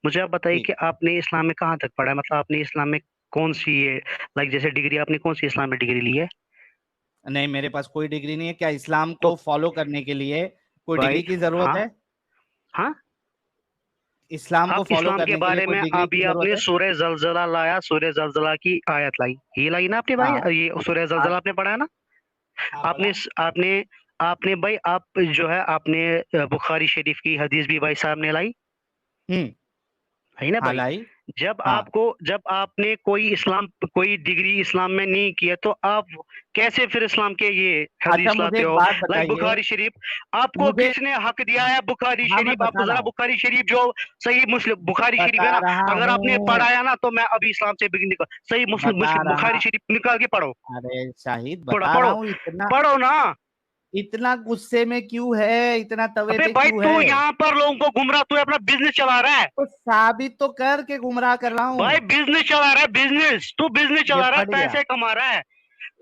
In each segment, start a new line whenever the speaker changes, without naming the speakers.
मुझे आप बताइए
ठीक।
कि आपने इस्लाम में कहाँ तक पढ़ा है, मतलब आपने इस्लाम में कौन सी ये, लाइक जैसे डिग्री, आपने कौन सी इस्लाम में डिग्री ली है?
नहीं, मेरे पास कोई डिग्री नहीं है। क्या इस्लाम
तो
को फॉलो करने के लिए कोई
भाई,
डिग्री की जरूरत
हाँ
है?
हाँ,
इस्लाम को
आप
फॉलो
इस्लाम के
करने के लिए
बारे
कोई
में
डिग्री
अभी
की जरूरत
आपने
है?
सूरह जलजला लाया, सूरह जलजला की आयत लाई, ये लाई ना आपने भाई,
हाँ
ये सूरह
हाँ
जलजला आपने पढ़ा है ना?
हाँ,
आपने
पढ़ा।
आपने आपने भाई, आप जो है आपने बुखारी शरीफ की हदीस भी भाई साहब ने लाई,
हम्म।
है ना
हाँ,
भाई?
लाई।
जब
हाँ,
आपको, जब आपने कोई डिग्री इस्लाम में नहीं की है, तो आप कैसे फिर इस्लाम के ये
अच्छा,
हदीस
मुझे
लाते
एक
हो?
बात
लाइक
बताइए।
बुखारी शरीफ, आपको
मुझे,
किसने हक दिया है? बुखारी
हाँ, मैं
शरीफ,
बता
आपको
रहा
जरा
हूँ,
बुखारी शरीफ जो सही मुस्लिम बुखारी शरीफ
बता
है ना,
रहा
अगर आपने
हूँ,
पढ़ाया ना, तो मैं अभी इस्लाम से बिग निकल, सही मुस्लिम
बता
मुस्लिम बुखारी
रहा।
शरीफ निकाल के पढ़ो।
अरे शाहिद,
पढ़ो
बता रहा
पढ़ो
हूँ। इतना
पढ़ो ना।
इतना गुस्से में क्यों है? इतना तवे
अबे
पे
भाई,
क्यों
तू
है?
यहाँ पर लोगों को गुमराह, तू अपना बिजनेस चला रहा है
तो साबित तो कर के गुमराह कर रहा हूँ।
भाई, बिजनेस चला रहा है, बिजनेस, तू बिजनेस
ये
चला रहा है,
फट गया।
पैसे कमा रहा है।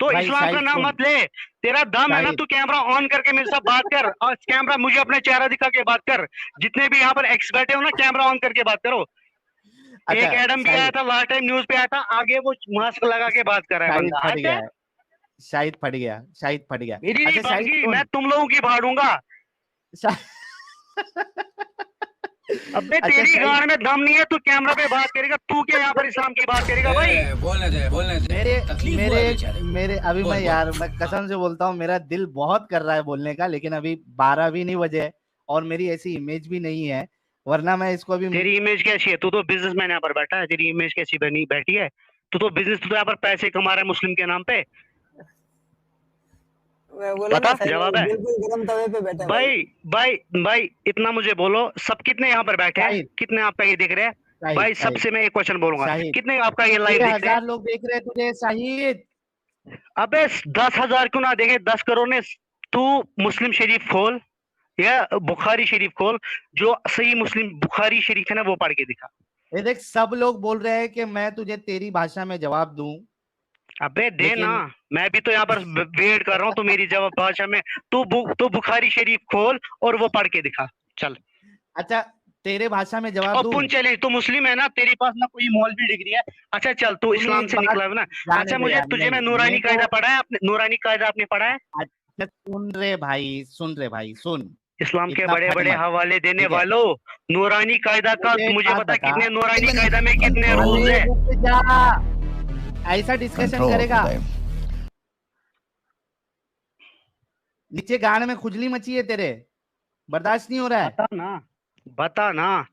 तो
भाई
इस्लाम का
शाहिद
नाम
सुन।
मत ले। तेरा दम है ना,
शाहिद,
तू कैमरा ऑन करके मेरे साथ बात कर, और कैमरा मुझे अपना चेहरा दिखा के बात कर। जितने भी यहाँ पर एक्स बैठे हो ना, कैमरा ऑन करके बात करो।
अच्छा
एक एडम भी आया
शाहिद,
था लास्ट टाइम, न्यूज पे आया था, आगे वो मास्क लगा के बात कर रहा है
शाहिद
बंदा,
फट
हद
गया
है।
है। शाहिद फट गया, शाहिद फट गया।
मेरी नहीं
अच्छा शाहिद
भागी, मैं
सुन।
तुम लोगों की फाड़ूंगा।
शा...
अबे
अच्छा
तेरी
शाहिद,
गाड़ में दम नहीं है, तू कैमरा पे बात करेगा, तू क्या यहाँ पर इस्लाम की बात करेगा भाई?
बोलने दे बोलने दे,
मेरे
तकलीफ हुआ
मेरे
है बेचारे को।
मेरे अभी मैं
बोल बोल।
यार, मैं कसम से बोलता हूँ, मेरा दिल बहुत कर रहा है बोलने का, लेकिन अभी 12 भी नहीं बजे है और मेरी ऐसी इमेज भी नहीं है, वरना मैं इसको अभी।
तेरी इमेज कैसी है? तू तो बिजनेसमैन यहाँ पर बैठा है, तेरी इमेज कैसी बनी बैठी है? तू तो बिजनेस, तू तो यहाँ पर पैसे कमा रहा है मुस्लिम के नाम पे।
मैं बोला
बता,
ना साहिल
जवाब
भाई,
है।
बिल्कुल गरम तवे पे बैठा है भाई।
भाई भाई भाई, इतना मुझे बोलो, सब कितने यहाँ पर बैठे हैं,
शाहिद,
कितने आपका ये देख रहे हैं?
शाहिद,
भाई
शाहिद,
सबसे मैं एक क्वेश्चन बोलूंगा,
शाहिद,
कितने आपका ये लाइव देख रहे हैं?
6,000 लोग देख रहे हैं तुझे शाहिद।
अबे 10,000 क्यों ना देखे, 10 करोड़ ने। तू मुस्लिम शरीफ खोल, या बुखारी शरीफ खोल, जो सही मुस्लिम बुखारी शरीफ है ना, वो पढ़ के दिखा।
ये देख, सब लोग बोल रहे हैं कि मैं तुझे तेरी भाषा में जवाब दूं,
अबे दे ना,
लेकिन
मैं भी तो यहाँ पर वेट कर रहा हूँ, तो मेरी जवाब भाषा में। तू बुखारी शरीफ खोल और वो पढ़ के दिखा, चल।
अच्छा, तेरे भाषा में जवाब
और
दूं।
पुन चले, तू मुस्लिम है ना, तेरे पास ना कोई मौलवी डिग्री है। अच्छा चल, तू
तूने
इस्लाम
एक
से
बात,
निकला है ना।
जाने
अच्छा
दे
मुझे
यार,
तुझे, मैं
नहीं
नूरानी
मेरे को।
कायदा पढ़ा है आपने? नूरानी कायदा आपने पढ़ा है?
अच्छा सुन रे भाई, सुन रे भाई, सुन।
इस्लाम के
इतना
बड़े
फट
बड़े
मत।
हवाले देने
ठीक है,
वालों, नूरानी कायदा का
मुझे एक
मुझे
बात
बता,
बता।
कितने नूरानी कायदा में कितने रूल्स
अरे
है?
रुक जा, ऐसा डिस्कशन
कंट्रोल
करेगा?
टाइम।
नीचे गान में खुजली मची है तेरे, बर्दाश्त नहीं हो रहा है?
बता ना, बता ना।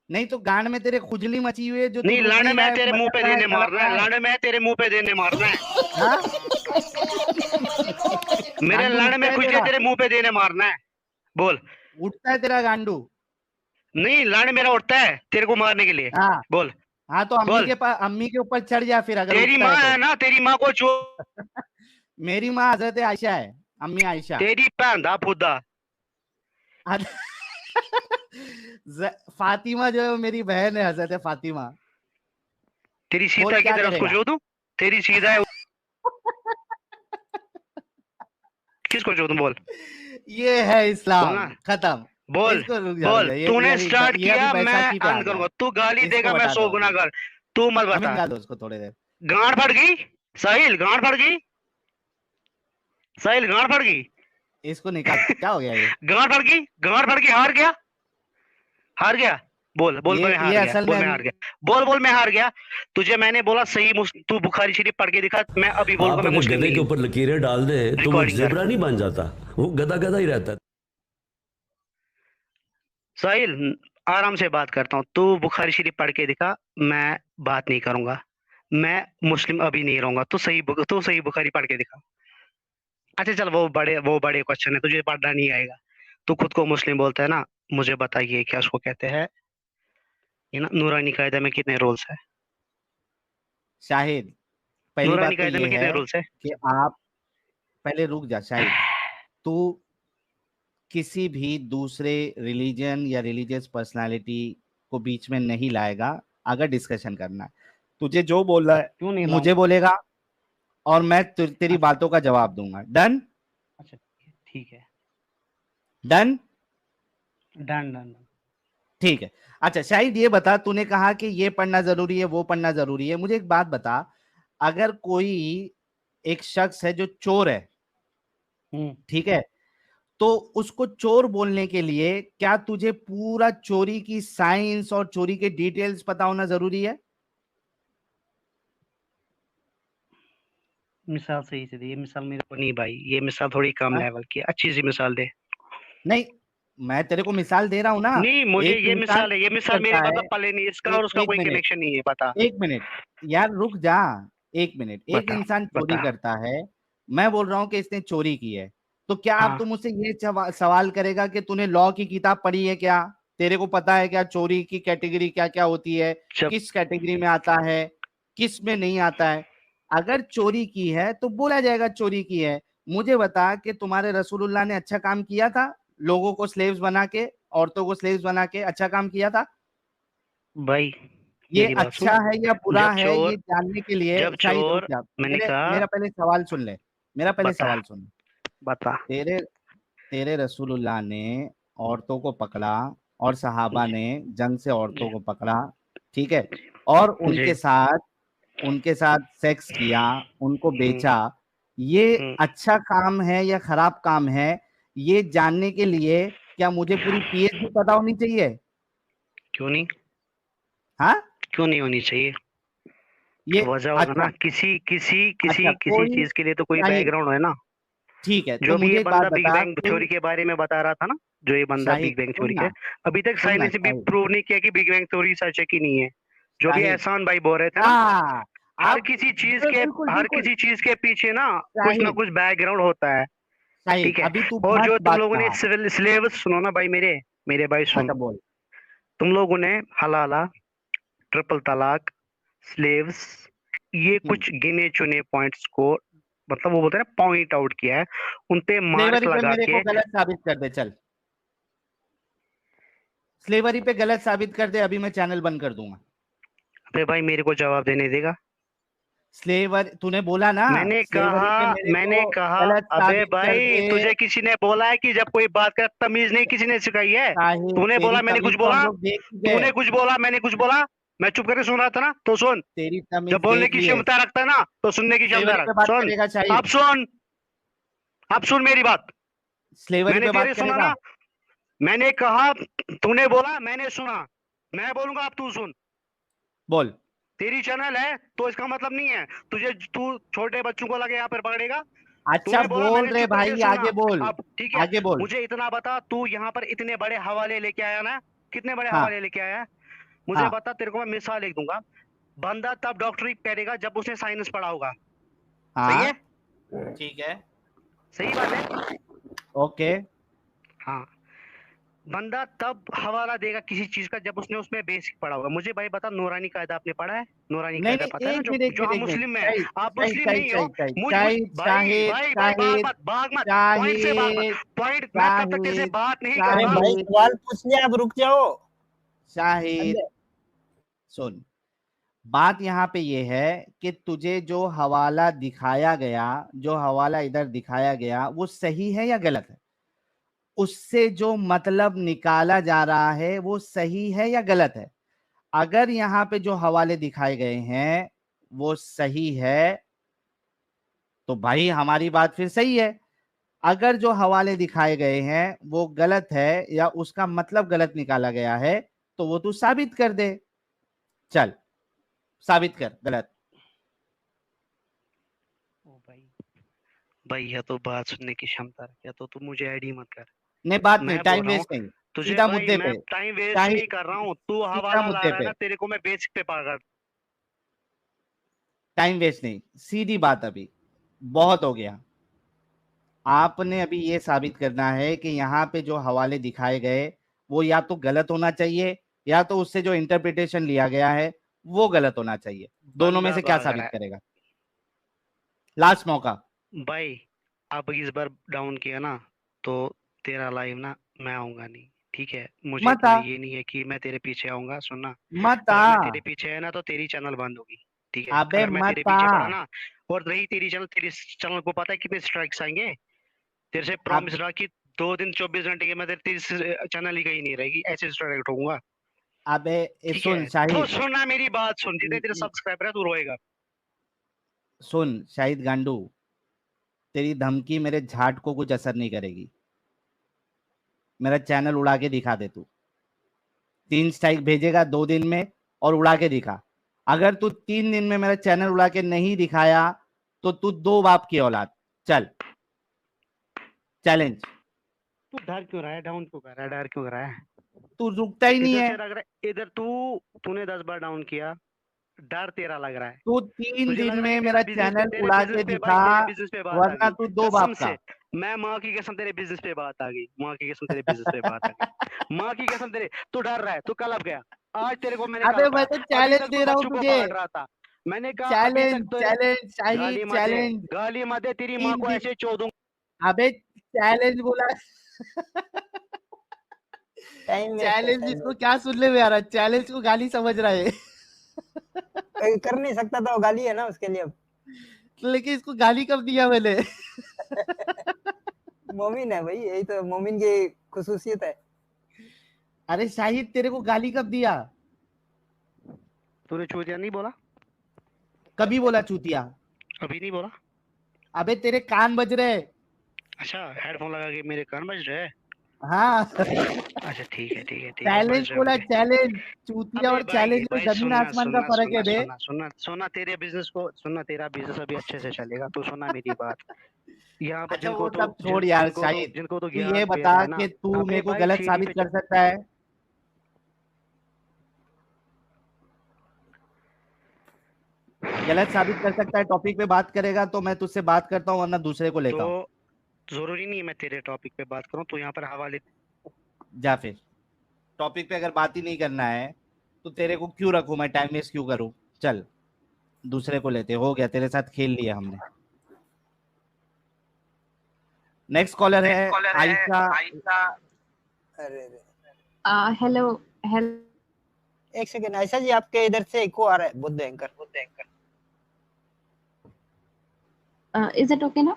नहीं तो गान में तेरे खुजली मची हुई है, जो तू
नहीं,
रुक
लाने
नहीं रहा
में
है,
तेरे मुंह पे
मचा रहा है,
देने
तड़प
मारना
रहा
है,
है।
लाने में तेरे मुंह पे देने मारना है।
हाँ,
मेरे
गांडू
लाने
उठता
में
है
खुजले
तेरा,
तेरे मुंह पे देने मारना है। बोल।
उठता है तेरा गांडू।
नहीं, लाने मेरा उठता है तेरे को मारने के लिए।
हाँ।
बोल।
हाँ, तो अम्मी
बोल।
के पास, अम्मी के ऊपर चढ़ जा फिर, अगर
तेरी
उठता
माँ
है
है
तो।
ना, तेरी माँ को चो,
मेरी माँ हजरत आयशा है, अम्मी आयशा।
तेरी भैन दा फुदा।
फातिमा जो है वो मेरी बहन है, हजरत फातिमा।
तेरी
बोल
सीता की
क्या
तरह उसको
करेगा?
जो दूं? तेरी सीधा है, किसको जो दूं? बोल।
ये है
बोल
इस्लाम,
ना।
खत्म।
बोल।
इसको रुक जा, रुक
बोल,
जा,
तूने स्टार्ट
ये अभी
किया, मैं
बैसाखी पे आ
अंत
गया
करूंगा,
है।
तू गाली
इसको
देगा, मैं
बता
100
दो
गुना
अभी,
कर। तू मत
अभी
बता।
निकाल दो उसको थोड़ी देर।
गांड फट गई। साहिल, गांड फट गई। साहिल, गांड फट गई।
इसको निकाल, क्या हो गया ये?
गांड फट गई, गांड फट गई, हार गया, हार गया। बोल बोल, मैं
ये
हार गया,
असल में
बोल मैं
अभी,
हार गया। बोल बोल, मैं हार गया। तुझे मैंने बोला सही तू बुखारी शरीफ पढ़ के दिखा, मैं अभी बोलूंगा
आप
मैं
अगर
मुस्लिम
गधे
नहीं
के
हूँ।
ऊपर लकीरें डाल दे तो वो
रिकॉर्डिंग कर।
जेबरा नहीं बन जाता, वो गधा गधा ही रहता है।
साहिल, आराम से बात करता हूँ, तू बुखारी शरीफ पढ़ के दिखा, मैं बात नहीं करूंगा। मैं मुस्लिम अभी नहीं रहूंगा, तू सही बुखारी पढ़ के दिखा। अच्छा चल, वो बड़े क्वेश्चन है, तुझे पढ़ना नहीं आएगा। तू खुद को मुस्लिम बोलता है ना, मुझे बताइए क्या उसको कहते हैं, ये ना नूरानी कायदा में कितने रूल्स है?
शाहिद, पहली
नूरानी
बात तो
कायदा
ये
में कितने
है
रूल्स है?
कि आप, पहले रुक जा शाहिद। तू किसी भी दूसरे रिलीजन या रिलीजियस पर्सनालिटी को बीच में नहीं लाएगा। अगर डिस्कशन करना है, तुझे जो बोलना है
क्यों नहीं
मुझे
लाऊंगा?
बोलेगा, और मैं तेरी
अच्छा
बातों का जवाब दूंगा। डन?
अच्छा, ठीक है।
डन?
Done done done.
ठीक है। अच्छा शाहिद ये बता, तूने कहा कि ये पढ़ना जरूरी है, वो पढ़ना जरूरी है, मुझे एक बात बता, अगर कोई एक शख्स है जो चोर है, ठीक है, तो उसको चोर बोलने के लिए क्या तुझे पूरा चोरी की साइंस और चोरी के डिटेल्स पता होना जरूरी है?
मिसाल सही से दे, ये मिसाल मेरे को नहीं भाई, ये मिसाल थोड़ी कम
हाँ?
लेवल की है, अच्छी सी मिसाल दे।
नहीं, मैं तेरे को मिसाल दे रहा हूं ना।
नहीं मुझे
एक
ये
इंसान
मिसाल है, ये मिसाल मेरे
करता है,
मतलब पले नहीं, इसका और उसका
एक
कोई
मिनट,
कनेक्शन नहीं है, बता
एक मिनट यार, रुक जा, एक मिनट। एक
बता
इंसान चोरी
बता।
करता है, मैं बोल रहा हूं कि इसने चोरी की है, तो क्या अब
हाँ
तुम मुझसे ये सवाल करेगा कि तूने लॉ की किताब पढ़ी है क्या? तेरे को पता है क्या चोरी की कैटेगरी क्या क्या होती है,
जब
किस कैटेगरी में आता है, किस में नहीं आता है? अगर चोरी की है तो बोला जाएगा चोरी की है। मुझे बता कि तुम्हारे रसूलुल्लाह ने अच्छा काम किया था, लोगों को स्लेव्स बना के, औरतों को स्लेव्स बना के अच्छा काम किया था?
भाई
ये
मेरी बात सुन,
अच्छा है या बुरा
जब
है ये
चोर
जानने के लिए,
जब
शाहिद रुक
चोर
जा,
मैंने
मेरे
कहा,
मेरा पहले सवाल सुन ले, मेरा पहले
बता
सवाल सुन।
बता।
तेरे तेरे रसूलुल्लाह ने औरतों को पकड़ा और सहाबा
जी
ने जंग से औरतों
जी
को पकड़ा, ठीक है, और
जी।
उनके साथ सेक्स किया, उनको
हम्म,
बेचा, ये
हम्म,
अच्छा काम है या खराब काम है, ये जानने के लिए क्या मुझे पूरी पीएचडी पता होनी चाहिए?
क्यों नहीं,
हाँ,
क्यों नहीं होनी चाहिए?
ये
वजह होगा
अच्छा,
ना, किसी किसी
अच्छा
किसी किसी
कोई
चीज के लिए तो कोई
शाहिद,
बैकग्राउंड है ना।
ठीक है, तो
जो भी ये
मुझे एक बात
बंदा बिग
बता,
बैंग
कोई
थ्योरी के बारे में बता रहा था ना, जो ये बंदा
शाहिद
बिग बैंग थ्योरी
सुनना,
के, अभी तक
सुनना
साइंस ने भी
शाहिद,
प्रूव नहीं किया कि बिग बैंग थ्योरी सच है कि नहीं है। जो भी
शाहिद,
एहसान भाई बोल रहे थे ना,
हाँ,
हर
आप
किसी चीज के,
बिल्कुल
हर
बिल्कुल,
किसी चीज के पीछे ना
शाहिद,
कुछ बैकग्राउंड होता है।
शाहिद
ठीक है।
अभी तू
और जो
मस्त
तुम
बात
लोगों ने
कहा।
सिविल सिलेबस सुनो ना भाई, मेरे मेरे भाई सुन,
अच्छा बोल।
तुम लोगों ने हलाला, ट्रिपल तलाक, स्लेव्स, ये
हम्म,
कुछ गिने चुने पॉइंट्स को, मतलब वो बोलते हैं ना पॉइंट आउट किया है, उन पे मार्क
स्लेवरी पे
लगा
मेरे को
के।
गलत साबित कर दे, चल, स्लेवरी पे गलत साबित कर दे, अभी मैं चैनल बंद कर दूंगा।
अबे भाई मेरे को जवाब देने देगा।
स्लेवर तूने बोला ना, स्लेवरी पे मेरे
मैंने
को
कहा,
गलत
अबे
साबित कर
भाई
दे।
तुझे किसी ने बोला है कि जब कोई बात कर तमीज नहीं किसी ने सिखाई है?
शाहिद
तूने
तेरी
बोला मैंने कुछ
तमीज तो हम
बोला,
लोग देख चुके
तूने
हैं,
कुछ बोला मैंने कुछ बोला, मैं चुप करके सुन रहा था ना, तो सुन।
तेरी
जब
तमीज
बोलने
देख
की
ली है।
क्षमता रखता है ना तो सुनने की क्षमता
स्लेवरी
रख,
पे बात
सुन।
करेगा
अब
शाहिद?
सुन, अब सुन मेरी बात।
स्लेवरी
मैंने
पे बात
तेरे सुना
करेगा?
ना, मैंने कहा, तूने बोला मैंने सुना, मैं बोलूंगा अब तू सुन।
बोल।
तेरी चैनल है तो इसका मतलब नहीं है तुझे, तू छोटे बच्चों को लगे यहाँ पर पकड़ेगा।
अच्छा
तूने बोला
बोल
मैंने
रहे
चुप करके
भाई,
सुना।
आगे बोल,
अब ठीक है,
आगे बोल।
मुझे इतना बता, तू यहाँ पर इतने बड़े हवाले लेके आया ना, कितने बड़े
हाँ
हवाले लेके आया है? मुझे
हाँ
बता, तेरे को मैं मिसाल लिख दूंगा। बंदा तब डॉक्टरी करेगा जब उसने साइंस पढ़ा होगा। सही है?
हाँ, ठीक है,
सही बात है।
ओके।
हाँ, बंदा तब हवाला देगा किसी चीज का जब उसने उसमें बेसिक पढ़ा होगा। मुझे भाई बता, नूरानी कायदा आपने पढ़ा है? नूरानी
नहीं
कायदा
नहीं,
पता है ना,
एक
जो
मिनट एक
जो
मिनट
हम
एक मिनट,
मुस्लिम में है।
शाहिद
आप
शाहिद
मुस्लिम
शाहिद
नहीं हो।
शाहिद शाहिद
मुझ
शाहिद
भाई
शाहिद
भाई भाई भाग
शाहिद
मत, भाग मत, पॉइंट से भाग मत।
शाहिद
पॉइंट, मैं तब तक तेरे से
शाहिद
बात नहीं
अरे
करूंगा।
भाई
शाहिद
सवाल पूछ लिया, अब रुक जाओ।
शाहिद
अंदर।
सुन, बात यहाँ पे ये है कि तुझे जो हवाला दिखाया गया, जो हवाला इधर दिखाया गया, वो सही है या गलत है? उससे जो मतलब निकाला जा रहा है वो सही है या गलत है? अगर यहाँ पे जो हवाले दिखाए गए हैं वो सही है तो भाई हमारी बात फिर सही है। अगर जो हवाले दिखाए गए हैं वो गलत है या उसका मतलब गलत निकाला गया है तो वो तू साबित कर दे। चल साबित कर गलत।
ओ भाई, भाई या तो बात सुनने की क्षमता रख, या तो तू मुझे ऐड ही मत कर।
नहीं बात नहीं,
मैं बोल
टाइम
रहा हूँ
वेस्ट नहीं,
तुझे
सीधा
भाई,
मुद्दे
मैं
पे।
टाइम वेस्ट
शाहिद
नहीं कर रहा हूँ, तू
सीधा
हवाला ला
मुद्दे
रहा है
पे,
ना, तेरे को मैं बेसिक पे पकड़।
टाइम वेस्ट नहीं, सीधी बात, अभी बहुत हो गया। आपने अभी ये साबित करना है कि यहाँ पे जो हवाले दिखाए गए वो या तो गलत होना चाहिए या तो उससे जो इंटरप्रिटेशन लिया गया है वो गलत होना चाहिए। दोनों में
बंदा
से क्या
भाग रहा
साबित
है
करेगा? लास्ट मौका।
भाई। अब इस बार डाउन किया ना तो तेरा लाइव ना मैं आऊंगा नहीं। ठीक है, मुझे
मत आ,
इतना ये नहीं है कि मैं तेरे पीछे आऊंगा, सुनना।
मत आ,
अगर मैं तेरे पीछे है ना तो तेरी चैनल बंद होगी। ठीक है,
अबे
अगर मैं तेरे
मत आ,
पीछे पड़ा ना, और रही तेरी चैनल को पता है कितने स्ट्राइक्स आएंगे? तेरे से
अब
प्रॉमिस रहा कि 2 दिन 24 घंटे के मैं तेरी चैनल ही कहीं नहीं रहेगी, ऐसे स्ट्राइक ठोकूंगा।
अबे
ठीक
सुन
है तो
शाहिद,
सुनना मेरी बात सुन, जितने तेरे सब्सक्राइबर है तू रोएगा।
सुन शाहिद गांडू, तेरी धमकी मेरे झाट को कुछ असर नहीं करेगी। मेरा चैनल उड़ा के दिखा दे तू। 3 स्ट्राइक भेजेगा 2 दिन में और उड़ा के दिखा। अगर तू 3 दिन में मेरा चैनल उड़ा के नहीं दिखाया तो तू 2 बाप की औलाद। चल चैलेंज।
तू डर क्यों रहा है, डाउन क्यों कर रहा है, डर क्यों कर रहा है?
तू रुकता ही नहीं
इधर
है।
से लग रहा है, इधर तूने 10 बार डाउन किया, डर तेरा लग रहा है।
तू 3
तुझे
दिन
लग रहा है
में
कि
मेरा
तेरे
चैनल
तेरे
उड़ा
बिजनेस
के
पे
दिखा,
भाई, तेरे बिजनेस पे बात आ
वरना
गई
तू 2
कसम
बाप का।
से। मैं माँ की कसम तेरे बिजनेस पे बात आ गई, माँ की कसम तेरे बिजनेस पे बात आ गई। माँ की कसम तेरे, तू डर रहा है, तू कल अब गया। आज तेरे को मैंने
अबे
कहा
मैं
था,
तो
अभी
चैलेंज
तक
दे
तू
रहा हूँ
बच्चों को
तुझे।
पकड़ रहा था। मैंने कहा अभी
चैलेंज
तक तो
चैलेंज शाहिद
गाली मत दे,
चैलेंज।
गाली मत दे, तेरी माँ
3
को
दिन।
ऐसे चो दूंगा।
अबे चैलेंज बोला।
टाइम वेस्ट है
चैलेंज
शायद।
इसको क्या सुनने में आ रहा है? चैलेंज को गाली समझ रहा है।
कर नहीं सकता था, वो गाली है ना उसके लिए। अब
लेकिन इसको गाली कब दिया मैंने?
मोमिन है भाई, यही तो मोमिन की खुसूसियत है।
अरे शाहिद तेरे को गाली कब दिया?
तूने चूतिया नहीं बोला,
कभी बोला चूतिया?
अभी नहीं बोला।
अबे तेरे कान बज रहे हैं।
अच्छा हेडफोन लगा के मेरे कान बज रहे हैं।
हाँ।
अच्छा ठीक है ठीक है ठीक है,
चैलेंज
बज रहे
बोला,
होंगे।
चैलेंज। चूतिया
अबे
और
भाई
चैलेंज में
भाई
जमीन
सुनना
आसमान का
सुनना
फर्क
सुनना
है बे।
सुनना सुनना सुनना तेरे बिजनेस को सुनना, तेरा बिजनेस अभी अच्छे से चलेगा, तो सुनना मेरी बात। यहाँ पर
अच्छा वो सब छोड़ यार शाहिद।
जिनको तो
तू ये
ज्ञान दे
बता
रहा है ना।
कि तू
अबे
मेरे को
भाई
गलत
चीनी
साबित
पे
कर सकता है? गलत साबित कर सकता है? टॉपिक पे बात करेगा तो मैं तुझसे बात करता हूँ, वरना दूसरे को लेता हूँ।
तो जरूरी नहीं है मैं तेरे टॉपिक पे बात करूं, तो यहाँ पर हवाले।
जा फिर। टॉपिक पे अगर बात ही नहीं करना है तो तेरे को क्यों रखूं मैं, टाइम वेस्ट क्यों करूं? चल दूसरे को लेते। हो गया, तेरे साथ खेल लिया हमने। नेक्स्ट कॉलर है आयशा।
अरे अरे,
हेलो हेलो
एक सेकंड आयशा जी, आपके इधर से इको आ रहा है। Buddha anchor
is it okay ना?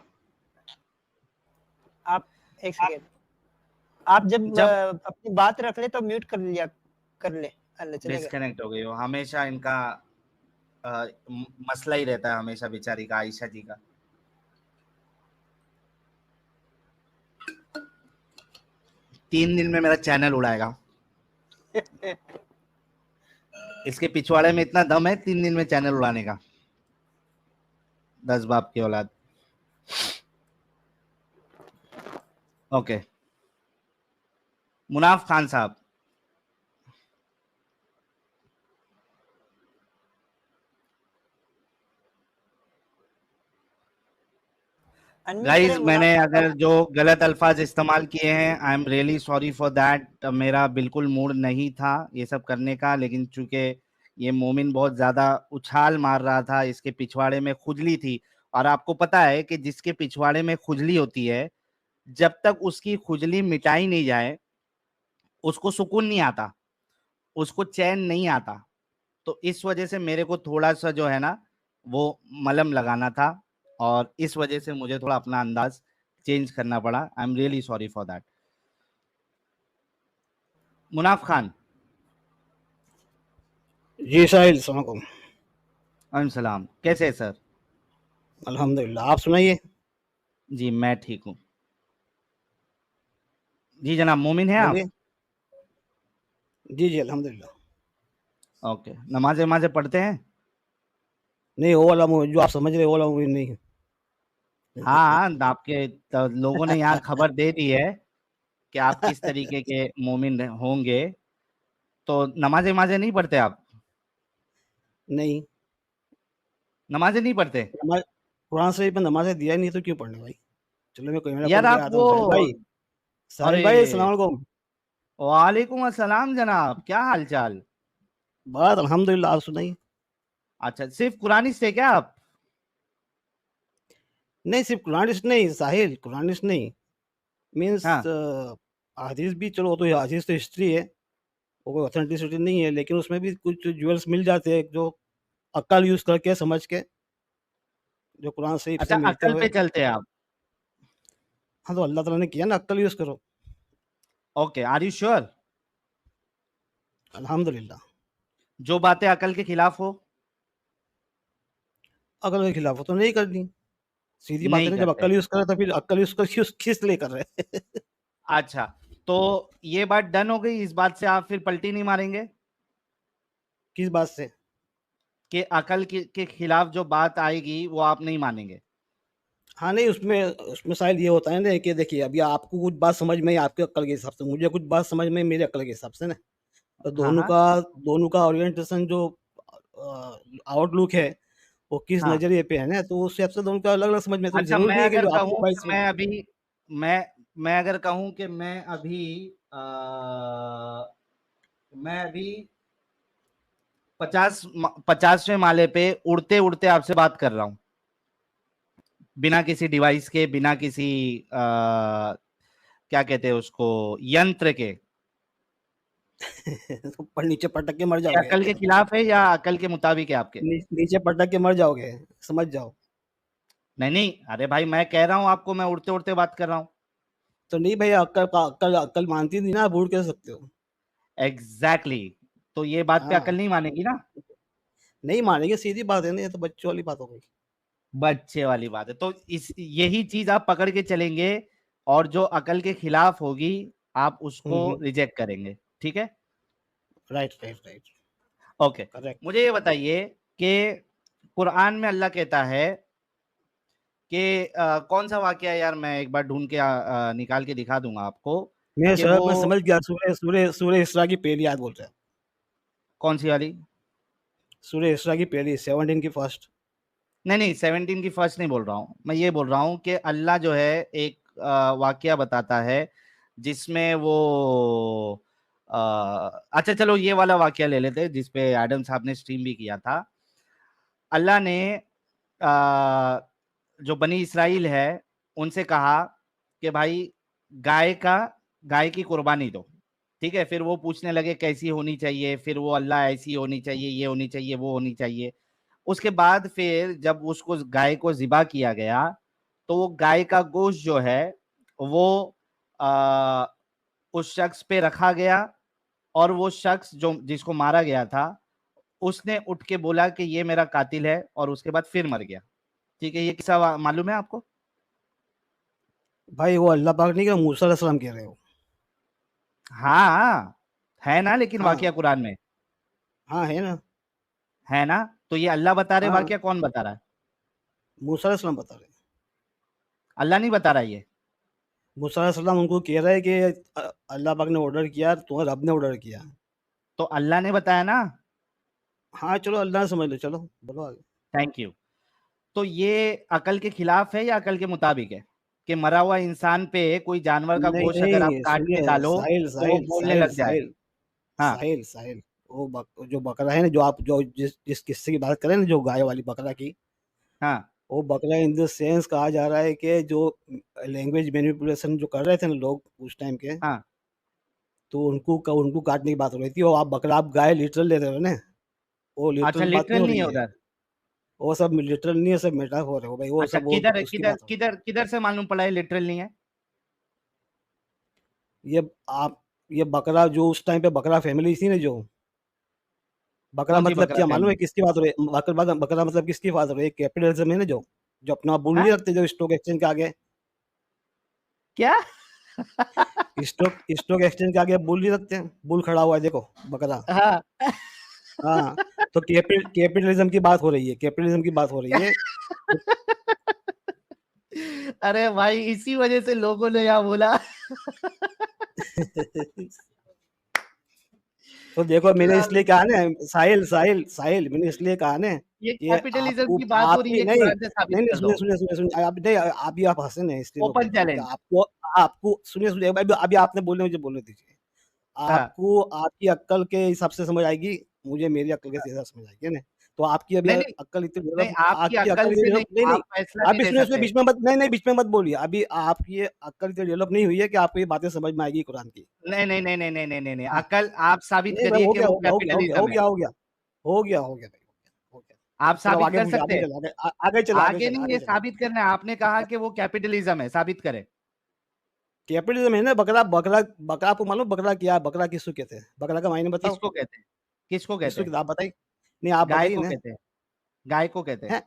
आप एक सेकंड, आप जब
जब
अपनी बात रख ले तो म्यूट कर ले। अल्लाह चलेगा।
डिस्कनेक्ट हो गई हो, हमेशा इनका मसला ही रहता है, हमेशा बेचारी का, आयशा जी का। तीन दिन में मेरा चैनल उड़ाएगा। इसके पिछवाड़े में इतना दम है 3 दिन में चैनल उड़ाने का। 10 बाप की औलाद। ओके मुनाफ खान साहब,
अनम्यूट
गाइज
करें
मैंने
मुनाफ
अगर जो गलत अल्फाज इस्तेमाल किए हैं, आई am really sorry for that. मेरा बिल्कुल मूड नहीं था ये सब करने का, लेकिन चूंकि ये मोमिन बहुत ज्यादा उछाल मार रहा था, इसके पिछवाड़े में खुजली थी। और आपको पता है कि जिसके पिछवाड़े में खुजली होती है, जब तक उसकी खुजली मिटाई नहीं जाए उसको सुकून नहीं आता, उसको चैन नहीं आता। तो इस वजह से मेरे को थोड़ा सा जो है ना वो मलहम लगाना था, और इस वजह से मुझे थोड़ा अपना अंदाज चेंज करना पड़ा। I am really sorry for that. Munaf Khan.
जी साहिल, अस्सलाम वालेकुम।
वालेकुम सलाम, कैसे है सर?
अल्हम्दुलिल्लाह, आप सुनाइए।
जी मैं ठीक हूँ। जी जनाब, मोमिन है आप?
बोलिए। जी जी अल्हम्दुलिल्लाह।
ओके, नमाज़ें वमाज़ें पढ़ते हैं?
नहीं, वो वाला मूवी जो आप समझ रहे हो, वो वाला मूवी नहीं है।
हाँ हाँ, आपके तो लोगों ने यहाँ खबर दे दी है कि आप किस तरीके के मोमिन होंगे। तो नमाज़ें वमाज़ें नहीं पढ़ते आप?
नहीं,
नमाज़ें नहीं पढ़ते?
नमाज कुरान शरीफ में नमाज़ें दिया ही नहीं तो क्यों पढ़ने भाई। चलो मैं कोई मेरा
यार
पढ़ के
आप
आता
वो,
हूँ। साहिल भाई
अरे
अस्सलाम वालेकुम।
वालेकुम अस्सलाम जनाब, क्या हाल चाल?
बात अल्हम्दुलिल्लाह, आप सुनाइए।
अच्छा, सिर्फ कुरानिस्ट है क्या आप?
नहीं, सिर्फ कुरानिस्ट नहीं साहिल, कुरानिस्ट नहीं, मीन्स
हाँ।
हदीस भी। चलो वो तो हदीस तो हिस्ट्री है, वो कोई ऑथेंटिसिटी नहीं है, लेकिन उसमें भी कुछ ज्वेल्स मिल जाते हैं जो अक्ल यूज़ करके समझ के, जो कुरान शरीफ
अच्छा,
से मिलते
अक्ल
हुए।
पे चलते हैं आप?
हाँ, तो अल्लाह ताला ने किया ना, अक्ल यूज़ करो।
Okay, are you sure?
अल्हम्दुलिल्लाह।
जो बातें अकल के खिलाफ हो
अकल के खिलाफ हो तो नहीं करनी। सीधी बात है
नहीं
ना, जब
करते।
अक्ल यूज़ कर रहे तो फिर अक्ल यूज़ कर किस लिए कर रहे हैं?
अच्छा, तो ये बात डन हो गई, इस बात से आप फिर पलटी नहीं मारेंगे
किस बात से?
कि अकल के खिलाफ जो बात आएगी वो आप नहीं मानेंगे।
हाँ, नहीं उसमें शायद ये होता है ना कि देखिए अभी आपको कुछ बात समझ में आई आपकी अक्ल के हिसाब से, मुझे कुछ बात समझ में आई मेरी अक्ल के हिसाब से ना। तो
हाँ हाँ
दोनों का ओरिएंटेशन जो आउटलुक है वो किस
हाँ।
नज़रिए पे है ना, तो उस हिसाब से दोनों का अलग-अलग समझ में, तो
अच्छा,
ज़रूरी
मैं
नहीं है कि
अगर
जो आपकी
कहूँ
बात
कि
समझ।
मैं अगर कहूँ कि मैं अभी 50वें माले पे उड़ते उड़ते आपसे बात कर रहा हूँ, बिना किसी डिवाइस के, बिना किसी क्या कहते हैं उसको, यंत्र के।
तो पर नीचे पटक के मर
ये
जाओगे।
अकल के खिलाफ है या अकल के मुताबिक है आपके?
नीचे पटक के मर जाओगे, समझ जाओ।
नहीं नहीं, अरे भाई मैं कह रहा हूँ आपको, मैं उड़ते उड़ते बात कर रहा हूँ।
तो नहीं भई, अक्ल मानती नहीं ना, आप उड़ कैसे सकते हो?
एग्जैक्टली तो ये बात पे
हाँ,
अकल नहीं मानेगी ना।
नहीं मानेंगे, सीधी बात है ना, ये तो बच्चों वाली बात हो गई।
बच्चे वाली बात है, तो इस यही चीज आप पकड़ के चलेंगे, और जो अकल के खिलाफ होगी आप उसको
हुँ।
रिजेक्ट करेंगे, ठीक है?
राइट।
Okay,
correct.
मुझे ये बताइए कि कुरान में अल्लाह कहता है कि कौन सा वाकया है यार, मैं एक बार ढूंढ के निकाल के दिखा दूंगा आपको
मैं
कि
सर
वो
मैं समझ गया, सूरह इसरा की पहली आयत बोल रहे हैं।
कौन सी वाली?
सूरह इसरा की पहली 17 की फर्स्ट।
नहीं नहीं, 17 की फर्स्ट नहीं बोल रहा हूँ, मैं ये बोल रहा हूँ कि अल्लाह जो है एक वाकया बताता है जिसमें वो अच्छा चलो ये वाला वाकया ले लेते हैं जिसपे एडम साहब ने स्ट्रीम भी किया था। अल्लाह ने जो बनी इसराइल है उनसे कहा कि भाई गाय की कुर्बानी दो, ठीक है? फिर वो पूछने लगे कैसी होनी चाहिए, फिर वो अल्लाह ऐसी होनी चाहिए, ये होनी चाहिए, वो होनी चाहिए। उसके बाद फिर जब उसको गाय को ज़िबा किया गया तो वो गाय का गोश्त जो है वो आ, उस शख्स पे रखा गया, और वो शख्स जो जिसको मारा गया था उसने उठ के बोला कि ये मेरा कातिल है, और उसके बाद फिर मर गया। ठीक है, ये किस्सा मालूम है आपको?
भाई वो अल्लाह पाक नहीं कह, मूसा अलैहि सलाम कह रहे हो?
हाँ है ना, लेकिन
हाँ,
वाकया कुरान में
हाँ, है ना।
है ना। तो ये अल्लाह बता रहे,
हाँ,
वाकया कौन बता रहा है?
मूसा अलैहि सलाम बता रहे हैं।
अल्लाह नहीं बता रहा ये।
मूसा अलैहि सलाम उनको कह रहा है कि अल्लाह पाक ने ऑर्डर किया, तुम्हारे रब ने ऑर्डर किया।
तो अल्लाह ने बताया ना।
हाँ, चलो अल्लाह ने समझ लो, चलो बोलो आगे।
Thank you. तो ये अकल के खिलाफ है या अकल के मुताबिक है कि मरा हुआ इंसान पे कोई जानवर का
नहीं,
गोश्त अगर आप
नहीं,
काट के
सुनिए
डालो
साहिल
तो वो
साहिल
बोलने
साहिल
लग जाए?
साहिल
हाँ
साहिल साहिल वो जो बकरा है ना, जो आप जो जिस किस्से की बात करें ना, जो गाय वाली बकरा की,
हाँ
वो बकरा इन द सेंस कहा जा रहा है कि जो लैंग्वेज मैनिपुलेशन जो कर रहे थे ना लोग उस टाइम के,
हाँ।
तो उनको काटने की बात हो रही थी, और आप गाय लिटरल ले रहे हो ना, वो
अच्छा,
लिटरल बात नहीं
लिटरल
हो
नहीं है
रही है।
उधर?
वो सब लिटरल नहीं है, सब मेटाफोर है वो भाई, वो
अच्छा,
सब वो
किधर
उसकी
किधर
बात हो रही
किधर किधर से मालूम पड़ा है लिटरल नहीं है?
है। ये बकरा जो उस टाइम पे बकरा फैमिली थी ना, जो बकरा
कौन सी
मतलब
बकरा
क्या मालूम है
फैमिली?
किसकी बात हो रही है? बकरा मतलब किसकी बात हो रही है? कैपिटलिज्म है ना, जो अपना बुल
हाँ
नहीं रखते, जो स्टॉक एक्सचेंज के आगे,
क्या?
स्टॉक एक्सचेंज के आगे बुल नहीं रखते, बुल खड़ा हुआ है देखो, बकरा।
हाँ
हाँ, तो कैपिटलिज्म की बात हो रही है, कैपिटलिज्म की बात हो रही है।
अरे भाई, इसी वजह से लोगों ने यहाँ बोला।
तो देखो मैंने
मतलब
इसलिए कहा ना, साहिल मैंने इसलिए कहा ना
ये
कि
कैपिटलिज्म
आपको
की बात हो रही
आपकी
है,
नहीं
कुरान से साबित
नहीं नहीं
कर
सुनिए
दो।
सुनिए सुनिए सुनिए, आप नहीं, अभी आप हंसे ना इसलिए रोक
ओपन
रहा हूँ कि
चैलेंज।
आपको आपको सुनिए सुनिए, अभी आपने बोलने, मुझे बोलने दीजिए।
हाँ
आपको आपकी अक्ल के हिसाब से समझ आएगी, मुझे मेरी अक्ल के हिसाब से समझ आएगी ना। तो आपकी अभी
नहीं नहीं
अक्ल इतनी
नहीं,
डेवलप,
आपकी
आपकी अक्ल
अकल
इतनी
से
डेवलप
नहीं,
नहीं नहीं,
आप फैसला नहीं
अभी
ले
सुनिए सुनिए,
सकते।
बीच में मत बोलिए। अभी आपकी अक्ल इतनी डेवलप नहीं हुई है कि आपको ये बातें समझ में आएगी कुरान की।
नहीं नहीं नहीं नहीं नहीं नहीं नहीं नहीं,
हाँ,
अकल आप साबित
नहीं भाई,
करिए
हो
कि
गया
वो
हो गया हो गया हो गया
कैपिटलिज्म है।
हो गया हो गया हो गया भाई, हो गया।
आप
चलो
साबित
आगे
कर
पूछिए,
सकते
आगे
हैं?
चलो, आगे चलो,
आगे नहीं, ये साबित करना है। आपने कहा कि वो कैपिटलिज्म है, साबित करें।
कैपिटलिज्म है ना, बकरा बकरा बकरा आपको मालूम बकरा क्या है? बकरा किसको कहते हैं? बकरा का मायने बताओ।
किसको कहते हैं? किसको कहते
किसको
हैं?
कहते हैं? आप बताइए। नहीं आप
गाय
बताइए
को
ना।
कहते हैं। गाय को कहते हैं।
हैं?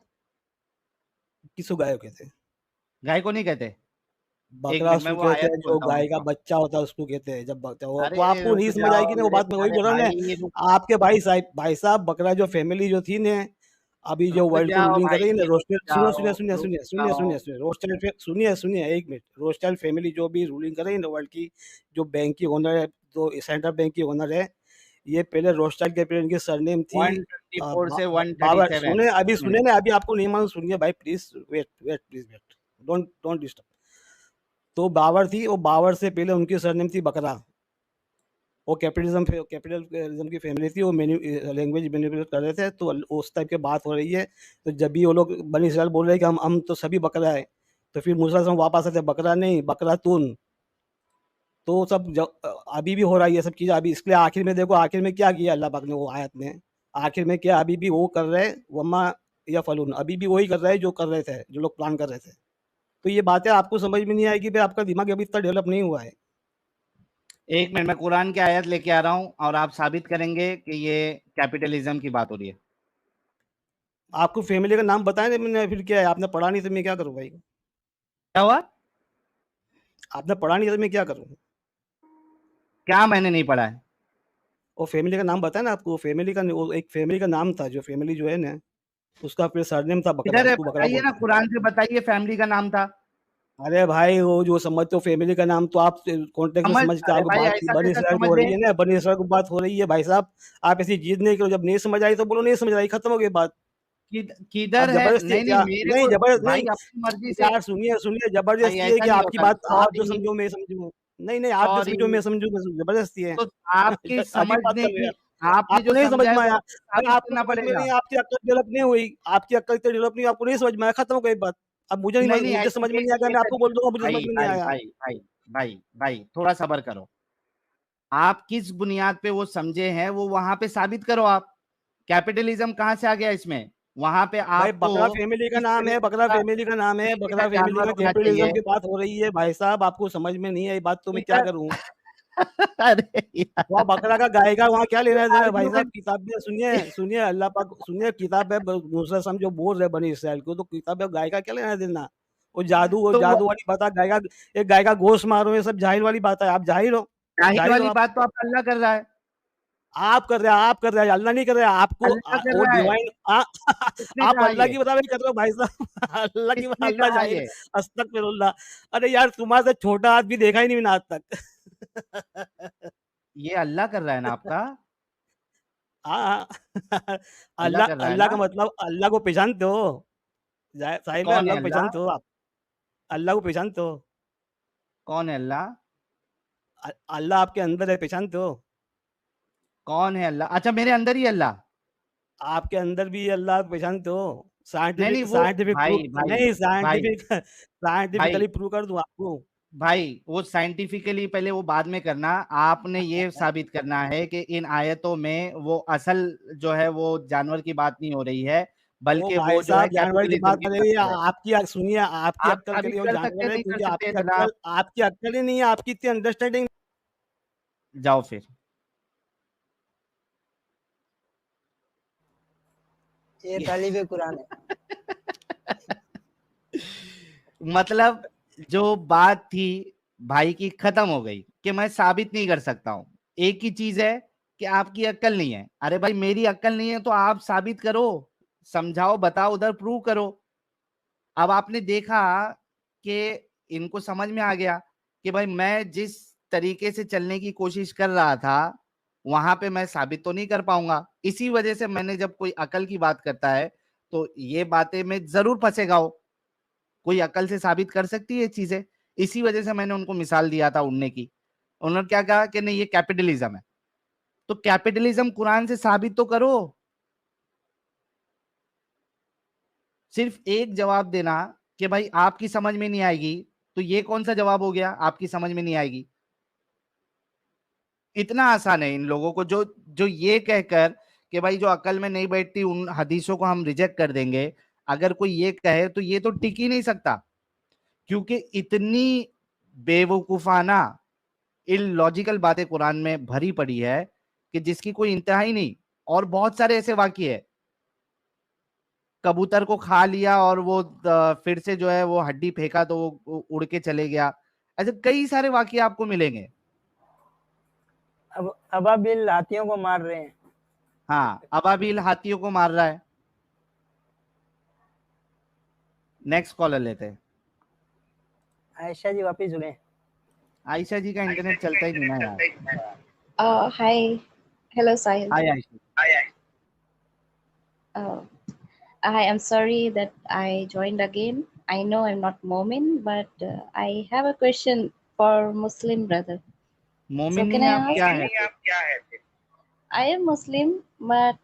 किसको गाय को कहते हैं?
गाय को नहीं कहते। एक
बकरा
मिनट मैं
उसको
वो
कहते
आयत
हैं जो
बोलता हूँ,
गाय
रुक
का
जाओ।
बच्चा होता है उसको कहते हैं। जब वो
अरे
आपको नहीं
रुक
समझ आएगी
जाओ
ना वो
मेरे
बात, मैं वही
प्यारे
बोल रहा हूँ
भाई, रुक
ना। आपके भाई साहब बकरा जो फैमिली जो थी ना, अभी जो
रुक
वर्ल्ड को
जाओ
रूलिंग कर रही है ना,
भाई, रुक
रोस्टेड, सुनिए
जाओ,
सुनिए सुनिए
रुक
सुनिए सुनिए
जाओ।
सुनिए सुनिए रोस्टेड, सुनिए सुनिए एक मिनट। रोस्टेड फैमिली जो भी रूलिंग कर रही है ना वर्ल्ड की, जो बैंक की ओनर है, जो सेंट्रल बैंक की ओनर है, ये पहले रोस्टेड के पहले इनकी सरनेम थी
124 से
बाबर।
137।
सुने अभी,
एक
सुने
मिनट।
ना, अभी आपको नहीं मालूम, सुनिए भाई please wait wait please wait, don't don't disturb. तो बाबर थी, वो बाबर से पहले उनकी सरनेम थी बकरा। वो कैपिटलिज्म की फैमिली थी, वो लैंग्वेज मैनिपुलेट कर रहे थे, तो उस टाइप की बात हो रही है। तो जब भी वो लोग बनी इसराइल बोल रहे हैं कि हम तो सभी बकरा है, तो फिर मूसा अलैहिस्सलाम वापस आते, बकरा नहीं बकरा तून। तो सब अभी भी हो रहा है ये सब चीज़ अभी। इसलिए आखिर में देखो, आखिर में क्या किया अल्लाह पाक ने वो आयत में, आखिर में क्या, अभी भी वो कर रहे हैं, वम्मा या फलून, अभी भी वही कर रहे हैं जो कर रहे थे, जो लोग प्लान कर रहे थे। तो ये बातें आपको समझ में नहीं आएगी भाई, आपका दिमाग अभी इतना डेवलप नहीं हुआ है।
एक मिनट मैं कुरान की आयत लेके आ रहा हूँ और आप साबित करेंगे कि ये कैपिटलिज्म की बात हो रही है।
आपको फैमिली का नाम बताया नहीं मैंने, फिर क्या है, आपने पढ़ा नहीं तो मैं क्या करूँ भाई?
क्या हुआ?
आपने पढ़ा नहीं तो मैं क्या करूँ?
क्या मैंने नहीं पढ़ा है?
वो फैमिली का नाम बताया ना आपको, फैमिली का वो एक फैमिली का नाम था, जो फैमिली जो है ना, उसका फिर सरनेम था बकरा,
इधर है,
उसको बकरा
बताइए ना,
बोलते हैं।
कुरान से बताइए फैमिली का नाम था।
अरे भाई वो जो समझते हो फैमिली का नाम, तो आप कॉन्टेक्स्ट में समझते हो,
अरे
आपको
भाई
बात
ऐसा
बनी
कैसा
इसराइल की
समझ
हो
ले?
रही है ना, बनी इसराइल की बात हो रही है भाई साहब। आप ऐसी जिद नहीं करो, जब नहीं समझ आई तो बोलो नहीं समझ आई, खत्म हो गई बात।
किधर
अब
है?
जबरदस्ती है
नहीं नहीं,
क्या?
मेरे
नहीं
को
जबरदस्त
भाई
नहीं
अपनी मर्जी से।
यार, सुनिए सुनिए,
भाई
जबरदस्ती है
ऐसा
कि
नहीं
आपकी
होता,
बात आप जो
सॉरी
समझो मैं समझूं। नहीं नहीं, आप जो
सॉरी।
समझो मैं समझूं, जबरदस्ती है।
तो आपकी
अजीब बात
समझने
कर रहे हैं
की,
आप।
आपने
आपको
जो
नहीं समझ
समझा है
में
वो
आया
आपको
भाई,
साबित
आपको
करना
समझ में
पड़ेगा।
नहीं, आपकी अक्ल डेवलप नहीं हुई, आपकी अक्ल इतनी डेवलप नहीं हुई, आपको नहीं समझ में आया, खत्म हो गई बात। अब
नहीं नहीं,
मुझे
ऐसा
समझ में नहीं
ये
आया, मैं
ऐसा
आपको
नहीं।
बोल दूंगा मुझे समझ
भाई
में नहीं
भाई
आया।
भाई भाई भाई भाई थोड़ा सब्र करो। आप किस बुनियाद पे वो समझे हैं वो वहां पे साबित करो। आप कैपिटलिज्म कहाँ से आ गया इसमें? वहां पे
भाई
आपको
बकरा फैमिली का
किस
नाम है,
तरीके
बकरा
का
फैमिली का नाम है,
तरीके का
बकरा फैमिली
जानवर
का
होना
कैपिटलिज्म
चाहिए?
की बात हो रही है भाई साहब, आपको समझ में नहीं है ये बात, तो मैं क्या
इधर
करूं?
अरे
वहाँ बकरा का गाय का वहाँ क्या लेना देना है भाई साहब?
आर्गुमेंट।
किताब में सुनिए सुनिए, अल्लाह पाक सुनिए, किताब है मूसा सम जो बोल रहे बनी इसराइल को, तो किताब है, गाय का क्या लेना देना? वो
तो वो
जादू वाली बात है, एक गाय का गोश्त मारो, ये सब जाहिल वाली बात है। आप
जाहिल
जाहिल हो
वाली
आप।
बात तो आप अल्लाह कर रहा है।
आप कर रहे हैं, अल्लाह नहीं कर रहे हैं। आपको
अल्लाह कर
वो
रहा है।
डिवाइन
किसने
आप
कहा
अल्लाह
ये?
की बता कर रहे हो भाई साहब।
किसने
अल्लाह
कहा
जाहिल,
ये?
अस्तगफिरुल्लाह। अरे यार, तुम्हारे से छोटा आदमी देखा ही नहीं मैंने आज तक।
ये अल्लाह कर रहा है ना आपका?
हाँ।
अल्लाह कर रहा है
अल्लाह
ना?
का मतलब अल्लाह को पहचानते हो? साहिल भाई,
कौन है
अल्लाह को
अल्लाह?
पहचानते हो आप? अल्लाह को पहचानते हो?
कौन है अल्लाह?
अल्लाह आपके अंदर है, पहचानते हो?
कौन है अल्लाह? अच्छा, मेरे अंदर ही अल्लाह?
आपके अंदर भी अल्लाह को पहचानते हो?
नहीं नहीं,
साइंटिफिक
वो
साइंटिफिक
भाई
प्रूफ
भाई
नहीं,
भाई भाई
साइंटिफिकली प्रूव कर दूं आपको।
भाई वो साइंटिफिकली पहले वो बाद में करना। आपने ये साबित करना है कि इन आयतों में वो असल जो है वो जानवर की बात नहीं हो रही है,
ओ
बल्कि वो
भाई
जो है
साहब, जानवर की
कैपिटलिज्म
बात
की
कर
बात
रही है
है।
आपकी, सुनिए, आपकी
आप
अक्ल के
साबित
लिए वो
कर सकते
जानवर है,
नहीं कर
क्योंकि
सकते जनाब?
आपकी अक्ल ही नहीं है, आपकी इतनी अंडरस्टैंडिंग।
जाओ फिर।
ये तालिबे कुरान है।
मतलब जो बात थी भाई की खत्म हो गई कि मैं साबित नहीं कर सकता हूं। एक ही चीज है कि आपकी अक्ल नहीं है। अरे भाई, मेरी अक्ल नहीं है तो आप साबित करो, समझाओ, बताओ, उधर प्रूव करो। अब आपने देखा कि इनको समझ में आ गया कि भाई मैं जिस तरीके से चलने की कोशिश कर रहा था वहां पे मैं साबित तो नहीं कर पाऊंगा। इसी वजह से मैंने, जब कोई अकल की बात करता है तो ये बातें में जरूर फंसेगा वो। कोई अकल से साबित कर सकती है ये चीजें? इसी वजह से मैंने उनको मिसाल दिया था उड़ने की। उन्होंने क्या कहा कि नहीं, ये कैपिटलिज्म है। तो कैपिटलिज्म कुरान से साबित तो करो। सिर्फ एक जवाब देना कि भाई आपकी समझ में नहीं आएगी, तो ये कौन सा जवाब हो गया? आपकी समझ में नहीं आएगी। इतना आसान है इन लोगों को, जो जो ये कहकर कि भाई जो अकल में नहीं बैठती उन हदीसों को हम रिजेक्ट कर देंगे, अगर कोई ये कहे तो ये तो टिक ही नहीं सकता। क्योंकि इतनी बेवकूफाना इलॉजिकल बातें कुरान में भरी पड़ी है कि जिसकी कोई इंतहा ही नहीं। और बहुत सारे ऐसे वाक्य है, कबूतर को खा लिया और वो फिर से जो है वो हड्डी फेंका तो वो उड़ के चले गया। ऐसे कई सारे वाक्य आपको मिलेंगे।
अब अबाबिल हाथियों को मार रहे हैं।
हाँ, अबाबिल हाथियों को मार रहा है। नेक्स्ट कॉलर लेते हैं।
आयशा जी वापिस जुड़े।
आयशा जी का इंटरनेट चलता ही नहीं ना यार।
Hi. Hello, Sahil.
Hi Ayesha.
Uh, I am sorry that I joined again. I know I'm not Momin, but I have a question for Muslim brother.
मोमिन
So can
नहीं
I
आप
ask?
क्या है?
I am Muslim, but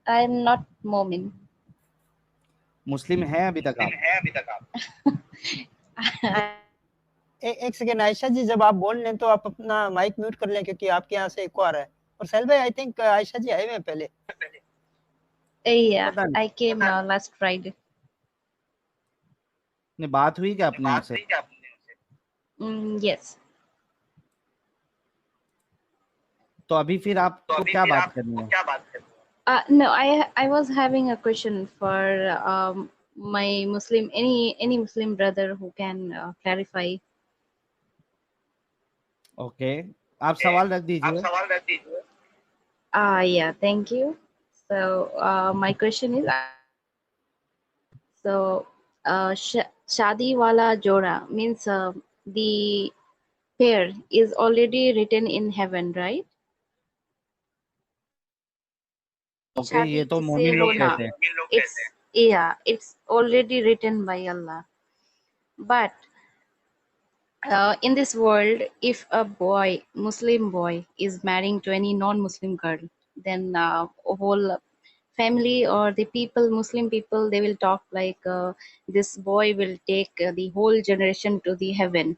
I'm not Momin.
मुस्लिम है अभी तक आप?
एक सेकेंड आयशा जी, जब आप बोल लें तो आप अपना माइक म्यूट कर लें, क्योंकि आपके यहाँ से इको आ रहा है। और साहिल भाई, आई थिंक आयशा जी आए हुए हैं पहले।
Yeah,
पता नहीं।
I came last Friday.
ने बात हुई क्या अपने उनसे?
Yes.
तो अभी फिर आपको क्या बात करनी है?
No, I was having a question for my Muslim, any Muslim brother who can clarify.
Okay, आप सवाल रख दीजिए।
Yeah, thank you. So my question is, so Shadi Wala Joda means the pair is already written in heaven, right?
Okay, ये
शादी
तो
किससे
मोमिन लोग
होना,
कहते हैं।
it's already written by Allah. But in this world, if a boy, Muslim boy, is marrying to any non-Muslim girl, then whole family or the people, Muslim people, they will talk like this boy will take the whole generation to the heaven.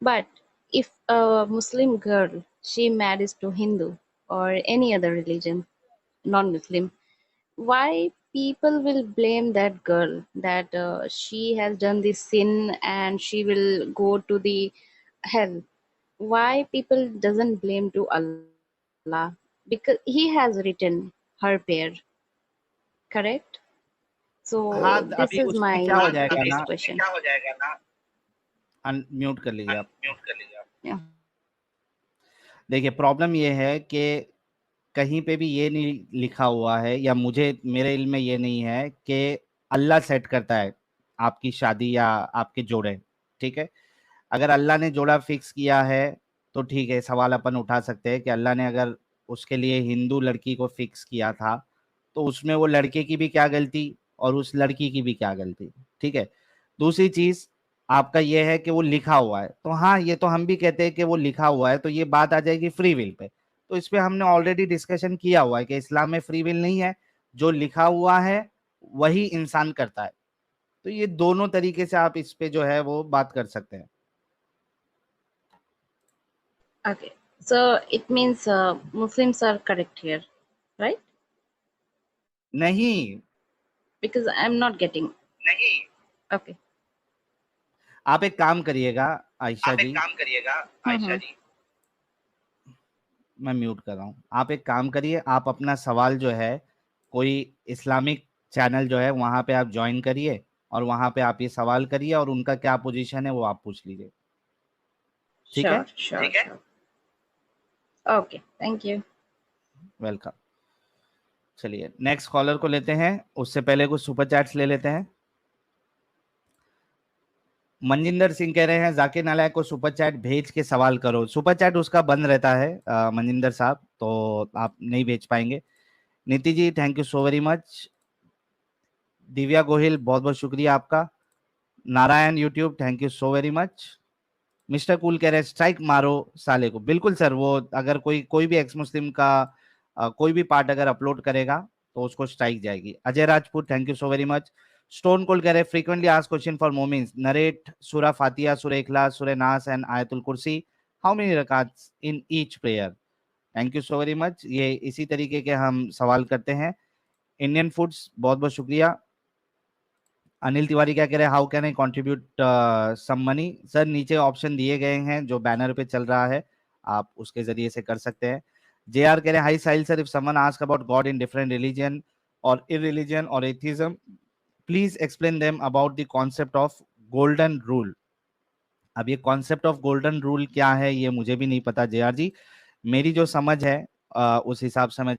But if a Muslim girl, she marries to Hindu or any other religion, non-Muslim, why people will blame that girl that she has done this sin and she will go to the hell? Why people doesn't blame to Allah? Because he has written her pair, correct? So
हाँ,
this
अभी
is
उसमें
my
क्या हो जाएगा
biggest
ना,
question.
Unmute कर लीजिए आप।
Yeah.
देखिए, प्रॉब्लम ये है कि कहीं पे भी ये नहीं लिखा हुआ है, या मेरे इल्म में ये नहीं है कि अल्लाह सेट करता है आपकी शादी या आपके जोड़े। ठीक है, अगर अल्लाह ने जोड़ा फिक्स किया है तो ठीक है, सवाल अपन उठा सकते हैं कि अल्लाह ने अगर उसके लिए हिंदू लड़की को फिक्स किया था तो उसमें वो लड़के की भी क्या गलती और उस लड़की की भी क्या गलती। ठीक है, दूसरी चीज आपका ये है कि वो लिखा हुआ है, तो हाँ, ये तो हम भी कहते हैं कि वो लिखा हुआ है, तो ये बात आ जाएगी फ्री विल पे। तो इस पे हमने ऑलरेडी डिस्कशन किया हुआ है कि इस्लाम में फ्री विल नहीं है, जो लिखा हुआ है वही इंसान करता है। तो ये दोनों तरीके से आप इस पे जो है वो बात कर सकते हैं।
Okay. So it means Muslims are correct here, right?
नहीं,
Because I'm not getting. Okay.
आप एक काम करिएगा आयशा जी, मैं म्यूट कर रहा हूँ। आप एक काम करिए, आप अपना सवाल जो है कोई इस्लामिक चैनल जो है वहां पे आप ज्वाइन करिए और वहां पे आप ये सवाल करिए और उनका क्या पोजीशन है वो आप पूछ लीजिए। ठीक है?
Sure. Okay. Thank you.
Welcome. चलिए नेक्स्ट कॉलर को लेते हैं, उससे पहले कुछ सुपर चैट्स ले लेते हैं। मनजिंदर सिंह कह रहे हैं जाकिर नालायक को सुपर चैट भेज के सवाल करो। सुपर चैट उसका बंद रहता है मनजिंदर साहब, तो आप नहीं भेज पाएंगे। Niti ji thank you so very much. Divya Gohil बहुत बहुत शुक्रिया आपका। Narayan YouTube thank you so very much. Mister Cool कह रहे हैं स्ट्राइक मारो साले को। बिल्कुल सर, वो अगर कोई भी एक्स मुस्लिम का कोई भी पार्ट अगर अपलोड करेगा तो उसको स्ट्राइक जाएगी। Ajay Rajput thank you so very much. Stone Cold कह रहे हैं फ्रीक्वेंटली आस्क्ड क्वेश्चन फॉर मोमिन्स, नरेट सूरह फातिहा, सूरह इखलास, सूरह नास एंड आयतुल कुर्सी, हाउ मेनी रकात्स in each prayer. Thank you so very much. ये इसी तरीके के हम सवाल करते हैं। इंडियन फूड्स बहुत बहुत शुक्रिया। अनिल तिवारी क्या कह रहे हैं, how can I contribute some money? Sir नीचे ऑप्शन दिए गए हैं जो बैनर पे चल रहा है, आप उसके जरिए से कर सकते हैं। जे आर कह रहे हैं, high Sahil sir, if someone ask about God in different religion और इररिलीजन और atheism, please explain them about the concept of golden rule. अब ये कॉन्सेप्ट ऑफ गोल्डन रूल क्या है ये मुझे भी नहीं पता जे आर जी, मेरी जो समझ है उस हिसाब से मैं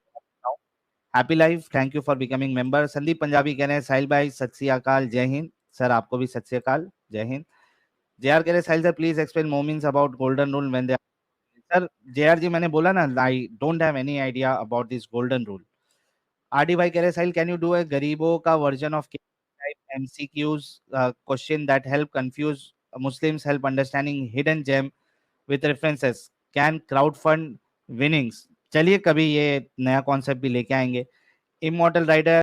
happy life, thank you for becoming member. Sandeep Punjabi कह रहे हैं, साहिल भाई सत श्री अकाल, जय हिंद। सर आपको भी सत श्री अकाल, जय हिंद। जेआर कह रहे हैं, साहिल सर प्लीज एक्सप्लेन मोमिन्स about golden rule when they. Sir JR ji मैंने बोला ना, I don't have any idea about this golden rule. RD भाई कह रहे हैं, Sahil can you do a गरीबों का version of type MCQs question that help confuse Muslims, help understanding hidden gem with references, can crowd fund winnings. चलिए कभी ये नया कॉन्सेप्ट भी लेके आएंगे। Immortal rider